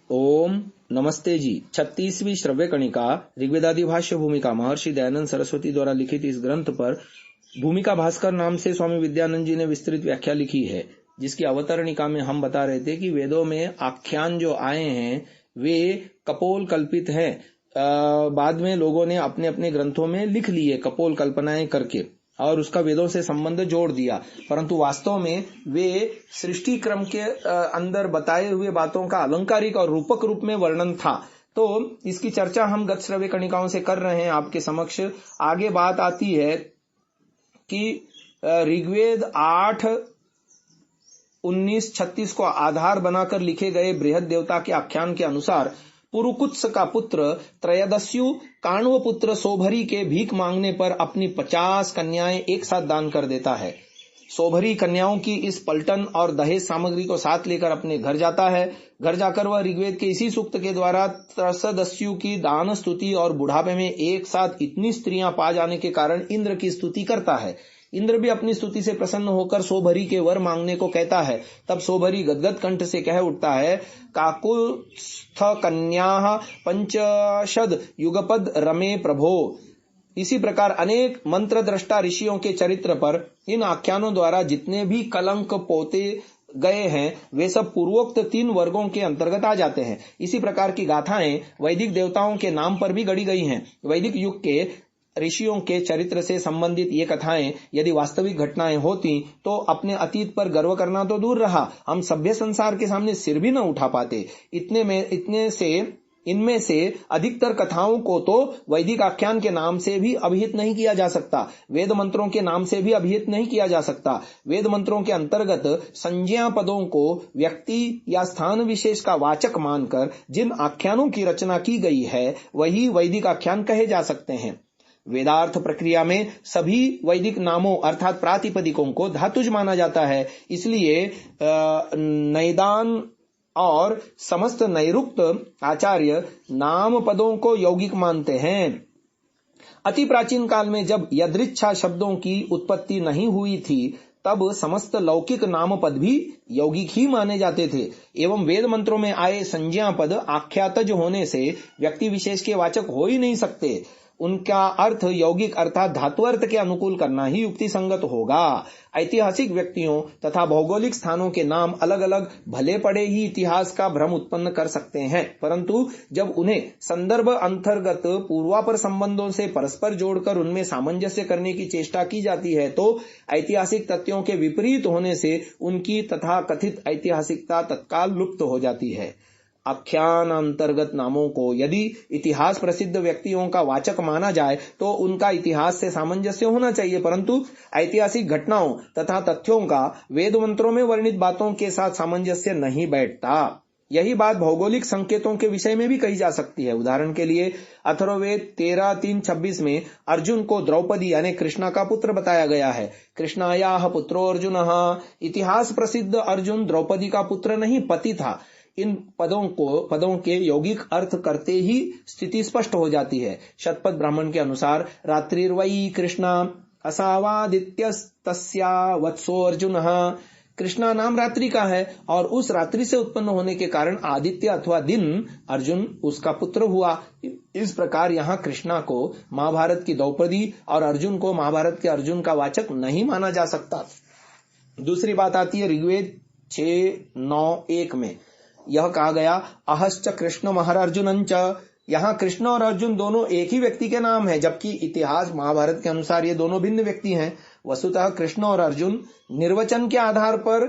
ओम नमस्ते जी। 36वीं श्रव्य कणिका ऋग्वेदादि भाष्य भूमिका महर्षि दयानंद सरस्वती द्वारा लिखित इस ग्रंथ पर भूमिका भास्कर नाम से स्वामी विद्यानंद जी ने विस्तृत व्याख्या लिखी है, जिसकी अवतरणिका में हम बता रहे थे कि वेदों में आख्यान जो आए हैं वे कपोल कल्पित हैं। बाद में लोगों ने अपने अपने ग्रंथों में लिख लिए कपोल कल्पनाएं करके और उसका वेदों से संबंध जोड़ दिया, परंतु वास्तव में वे सृष्टि क्रम के अंदर बताए हुए बातों का अलंकारिक और रूपक रूप में वर्णन था। तो इसकी चर्चा हम गत श्रव्य कणिकाओं से कर रहे हैं आपके समक्ष। आगे बात आती है कि ऋग्वेद 8:19-36 को आधार बनाकर लिखे गए बृहद देवता के आख्यान के अनुसार पुरुकुत्स का पुत्र त्रयोदस्यु काण्व पुत्र सोभरी के भीख मांगने पर अपनी 50 कन्याएं एक साथ दान कर देता है। सोभरी कन्याओं की इस पलटन और दहेज सामग्री को साथ लेकर अपने घर जाता है। घर जाकर वह ऋग्वेद के इसी सूक्त के द्वारा त्रयोदस्यु की दान स्तुति और बुढ़ापे में एक साथ इतनी स्त्रियां पा जाने के कारण इंद्र की स्तुति करता है। इंद्र भी अपनी स्तुति से प्रसन्न होकर सोभरी के वर मांगने को कहता है। तब सोभरी गदगद कंठ से कह उठता है, काकुत्स्थ कन्या पंचशद युगपद रमे प्रभो। इसी प्रकार अनेक मंत्र दृष्टा ऋषियों के चरित्र पर इन आख्यानों द्वारा जितने भी कलंक पोते गए हैं वे सब पूर्वोक्त 3 वर्गों के अंतर्गत आ जाते हैं। इसी प्रकार की गाथाएं वैदिक देवताओं के नाम पर भी गढ़ी गई हैं। वैदिक युग के ऋषियों के चरित्र से संबंधित ये कथाएं यदि वास्तविक घटनाएं होती तो अपने अतीत पर गर्व करना तो दूर रहा, हम सभ्य संसार के सामने सिर भी न उठा पाते। इनमें से अधिकतर कथाओं को तो वैदिक आख्यान के नाम से भी अभिहित नहीं किया जा सकता, वेद मंत्रों के नाम से भी अभिहित नहीं किया जा सकता। वेद मंत्रों के अंतर्गत संज्ञा पदों को व्यक्ति या स्थान विशेष का वाचक मानकर जिन आख्यानों की रचना की गई है वही वैदिक आख्यान कहे जा सकते हैं। वेदार्थ प्रक्रिया में सभी वैदिक नामों अर्थात प्रातिपदिकों को धातुज माना जाता है, इसलिए नैदान और समस्त नैरुक्त आचार्य नाम पदों को यौगिक मानते हैं। अति प्राचीन काल में जब यदृच्छा शब्दों की उत्पत्ति नहीं हुई थी तब समस्त लौकिक नाम पद भी यौगिक ही माने जाते थे एवं वेद मंत्रों में आए संज्ञा पद आख्यातज होने से व्यक्ति विशेष के वाचक हो ही नहीं सकते। उनका अर्थ यौगिक अर्थात धातु अर्थ के अनुकूल करना ही युक्ति संगत होगा। ऐतिहासिक व्यक्तियों तथा भौगोलिक स्थानों के नाम अलग अलग भले पड़े ही इतिहास का भ्रम उत्पन्न कर सकते हैं, परंतु जब उन्हें संदर्भ अंतर्गत पूर्वापर संबंधों से परस्पर जोड़कर उनमें सामंजस्य करने की चेष्टा की जाती है तो ऐतिहासिक तथ्यों के विपरीत होने से उनकी तथा कथित ऐतिहासिकता तत्काल लुप्त हो जाती है। आख्यान अंतर्गत नामों को यदि इतिहास प्रसिद्ध व्यक्तियों का वाचक माना जाए तो उनका इतिहास से सामंजस्य होना चाहिए, परंतु ऐतिहासिक घटनाओं तथा तथ्यों का वेद मंत्रों में वर्णित बातों के साथ सामंजस्य नहीं बैठता। यही बात भौगोलिक संकेतों के विषय में भी कही जा सकती है। उदाहरण के लिए अथर्ववेद 13:3-26 में अर्जुन को द्रौपदी यानी कृष्णा का पुत्र बताया गया है। कृष्णायाः पुत्रो अर्जुनः। इतिहास प्रसिद्ध अर्जुन द्रौपदी का पुत्र नहीं पति था। इन पदों के यौगिक अर्थ करते ही स्थिति स्पष्ट हो जाती है। शतपथ ब्राह्मण के अनुसार रात्रिर्वयी कृष्णा असावादित्यस्तस्या वत्सो अर्जुनः। कृष्णा नाम रात्रि का है और उस रात्रि से उत्पन्न होने के कारण आदित्य अथवा दिन अर्जुन उसका पुत्र हुआ। इस प्रकार यहाँ कृष्णा को महाभारत की द्रौपदी और अर्जुन को महाभारत के अर्जुन का वाचक नहीं माना जा सकता। दूसरी बात आती है ऋग्वेद 6:9-1 में यह कहा गया, अहश्च कृष्ण महर्जुनंच। यहाँ कृष्ण और अर्जुन दोनों एक ही व्यक्ति के नाम है, जबकि इतिहास महाभारत के अनुसार ये दोनों भिन्न व्यक्ति हैं। वस्तुतः कृष्ण और अर्जुन निर्वचन के आधार पर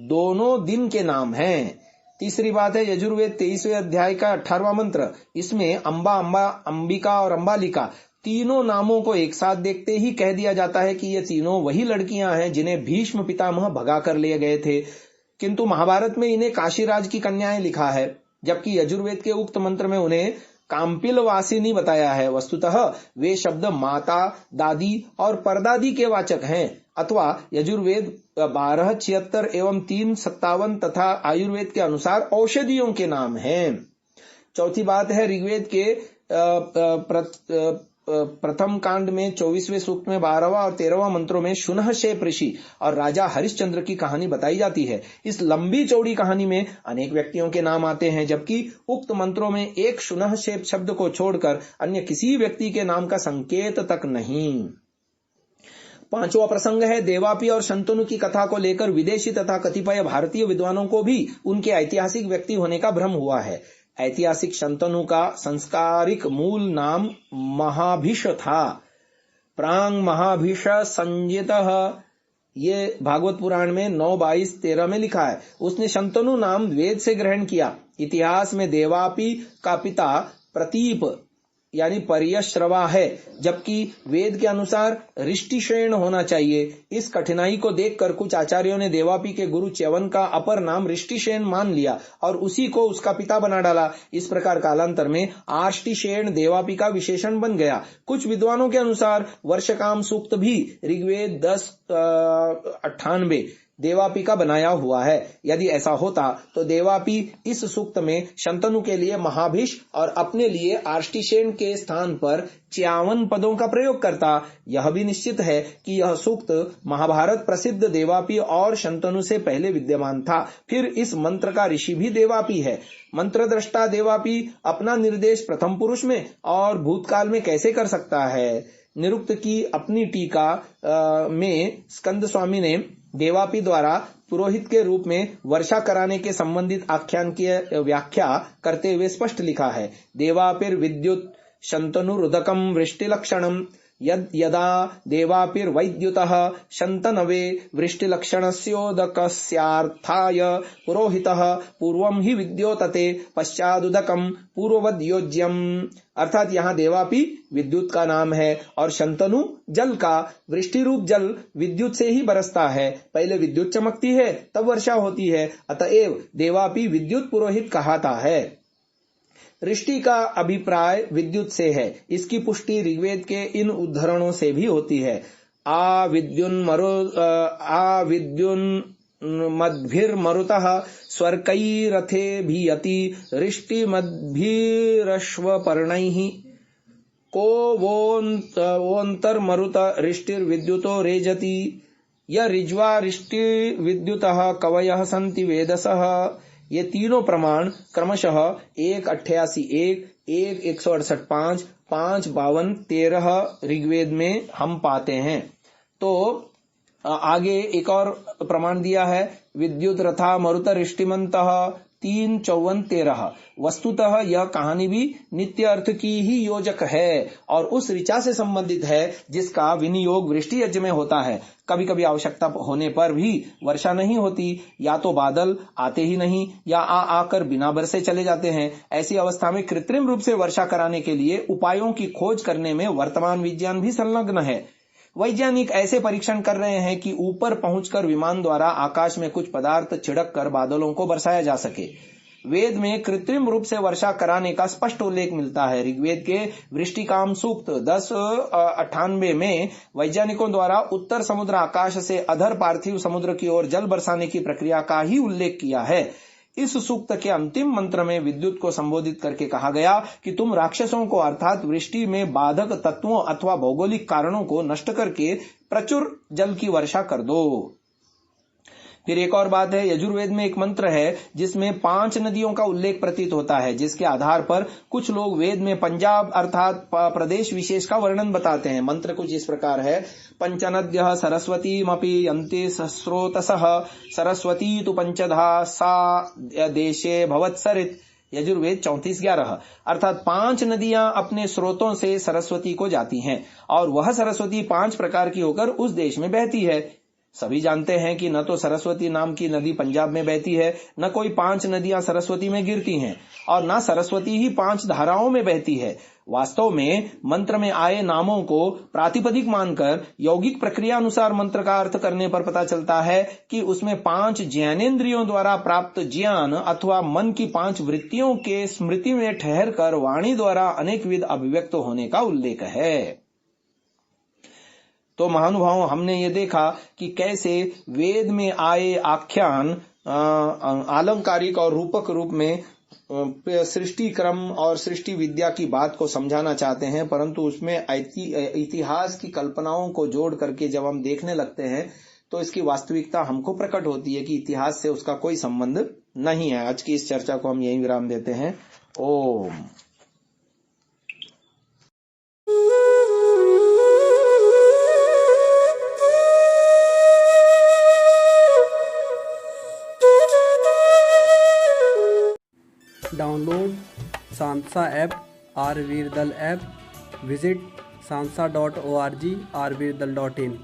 दोनों दिन के नाम हैं। तीसरी बात है यजुर्वेद 23वें अध्याय का 18वां मंत्र। इसमें अंबा, अंबिका और अंबालिका तीनों नामों को एक साथ देखते ही कह दिया जाता है कि ये तीनों वही लड़कियां हैं जिन्हें भीष्म पितामह भगा कर ले गए थे, किंतु महाभारत में इन्हें काशीराज की कन्याएं लिखा है, जबकि यजुर्वेद के उक्त मंत्र में उन्हें काम्पिल वासिनी बताया है। वस्तुतः वे शब्द माता, दादी और परदादी के वाचक हैं अथवा यजुर्वेद 12:76 एवं 3:57 तथा आयुर्वेद के अनुसार औषधियों के नाम हैं। चौथी बात है ऋग्वेद के प्रथम कांड में 24वें सूक्त में 12वां और 13वां मंत्रों में शुनहशेप ऋषि और राजा हरिश्चंद्र की कहानी बताई जाती है। इस लंबी चौड़ी कहानी में अनेक व्यक्तियों के नाम आते हैं, जबकि उक्त मंत्रों में एक शुनहशेप शब्द को छोड़कर अन्य किसी व्यक्ति के नाम का संकेत तक नहीं। पांचवा प्रसंग है देवापी और शंतनु की कथा को लेकर विदेशी तथा कतिपय भारतीय विद्वानों को भी उनके ऐतिहासिक व्यक्ति होने का भ्रम हुआ है। ऐतिहासिक शंतनु का संस्कारिक मूल नाम महाभिष था। प्रांग महाभिष संजितः, ये भागवत पुराण में 9:22-13 में लिखा है। उसने शंतनु नाम वेद से ग्रहण किया। इतिहास में देवापी का पिता प्रतीप यानी पर्यश्रवा है, जबकि वेद के अनुसार ऋष्टिशेन होना चाहिए। इस कठिनाई को देखकर कुछ आचार्यों ने देवापी के गुरु च्यवन का अपर नाम ऋष्टिशेन मान लिया और उसी को उसका पिता बना डाला। इस प्रकार कालांतर में आष्टिशेन देवापी का विशेषण बन गया। कुछ विद्वानों के अनुसार वर्षकाम सूक्त भी ऋग्वेद 10:98 देवापी का बनाया हुआ है। यदि ऐसा होता तो देवापी इस सूक्त में शंतनु के लिए महाभिष और अपने लिए आष्टिशेन के स्थान पर 51 पदों का प्रयोग करता। यह भी निश्चित है कि यह सूक्त महाभारत प्रसिद्ध देवापी और शंतनु से पहले विद्यमान था। फिर इस मंत्र का ऋषि भी देवापी है। मंत्र दृष्टा देवापी अपना निर्देश प्रथम पुरुष में और भूतकाल में कैसे कर सकता है? निरुक्त की अपनी टीका में स्कंद स्वामी ने देवापी द्वारा पुरोहित के रूप में वर्षा कराने के संबंधित आख्यान की व्याख्या करते हुए स्पष्ट लिखा है। देवापिर विद्युत शंतनु रुदकम वृष्टि लक्षणम यदा देवापिर वैद्युतः शंतनवे वृष्टि लक्षणस्योदकस्यार्थाय पुरोहितः पूर्वम ही विद्योतते पश्चादुदकम पूर्ववद्योज्यम। अर्थात यहाँ देवापी विद्युत का नाम है और शंतनु जल का। वृष्टि रूप जल विद्युत से ही बरसता है। पहले विद्युत चमकती है तब वर्षा होती है, अतएव देवापी विद्युत पुरोहित कहता है। ऋष्टि का अभिप्राय विद्युत से है। इसकी पुष्टि ऋग्वेद के इन उद्धरणों से भी होती है। मद्भिर्मरुतः स्वर्कैरथेभियति ऋष्टिमद्भिरश्वपर्णैः को वोऽन्तर्मरुत ऋष्टिर्विद्युतो रेजति य ऋज्वा ऋष्टि विद्युतः कवयः सन्ति वेदसः। ये तीनों प्रमाण क्रमशः 1:88, 1:168, 5:52, 13 ऋग्वेद में हम पाते हैं। तो आगे एक और प्रमाण दिया है, विद्युत रथा मरुत ऋष्टिमन्तः 3:54-13। वस्तुतः यह कहानी भी नित्य अर्थ की ही योजक है और उस ऋचा से संबंधित है जिसका विनियोग वृष्टि यज्ञ में होता है। कभी कभी आवश्यकता होने पर भी वर्षा नहीं होती, या तो बादल आते ही नहीं या आकर बिना बरसे चले जाते हैं। ऐसी अवस्था में कृत्रिम रूप से वर्षा कराने के लिए उपायों की खोज करने में वर्तमान विज्ञान भी संलग्न है। वैज्ञानिक ऐसे परीक्षण कर रहे हैं कि ऊपर पहुंचकर विमान द्वारा आकाश में कुछ पदार्थ छिड़क कर बादलों को बरसाया जा सके। वेद में कृत्रिम रूप से वर्षा कराने का स्पष्ट उल्लेख मिलता है। ऋग्वेद के वृष्टिकाम सूक्त 10:98 में वैज्ञानिकों द्वारा उत्तर समुद्र आकाश से अधर पार्थिव समुद्र की ओर जल बरसाने की प्रक्रिया का ही उल्लेख किया है। इस सूक्त के अंतिम मंत्र में विद्युत को संबोधित करके कहा गया कि तुम राक्षसों को अर्थात वृष्टि में बाधक तत्वों अथवा भौगोलिक कारणों को नष्ट करके प्रचुर जल की वर्षा कर दो। फिर एक और बात है, यजुर्वेद में एक मंत्र है जिसमें 5 नदियों का उल्लेख प्रतीत होता है, जिसके आधार पर कुछ लोग वेद में पंजाब अर्थात प्रदेश विशेष का वर्णन बताते हैं। मंत्र कुछ इस प्रकार है, पंचनद्यः सरस्वतीमपि यन्ति स्रोतसः सरस्वती तु पंचधा सा देशे भवत्सरित। यजुर्वेद 34:11। अर्थात 5 नदियां अपने स्रोतों से सरस्वती को जाती हैं और वह सरस्वती 5 प्रकार की होकर उस देश में बहती है। सभी जानते हैं कि न तो सरस्वती नाम की नदी पंजाब में बहती है, न कोई 5 नदियां सरस्वती में गिरती हैं और न सरस्वती ही 5 धाराओं में बहती है। वास्तव में मंत्र में आए नामों को प्रातिपदिक मानकर यौगिक प्रक्रिया अनुसार मंत्र का अर्थ करने पर पता चलता है कि उसमें 5 ज्ञानेन्द्रियों द्वारा प्राप्त ज्ञान अथवा मन की 5 वृत्तियों के स्मृति में ठहर कर वाणी द्वारा अनेकविध अभिव्यक्त होने का उल्लेख है। तो महानुभावों, हमने ये देखा कि कैसे वेद में आए आख्यान आलंकारिक और रूपक रूप में सृष्टि क्रम और सृष्टि विद्या की बात को समझाना चाहते हैं, परंतु उसमें इतिहास की कल्पनाओं को जोड़ करके जब हम देखने लगते हैं तो इसकी वास्तविकता हमको प्रकट होती है कि इतिहास से उसका कोई संबंध नहीं है। आज की इस चर्चा को हम यहीं विराम देते हैं। ओम। डाउनलोड सांसा ऐप, आरवीरदल ऐप, विजिट sansa.org, rvirdal.in।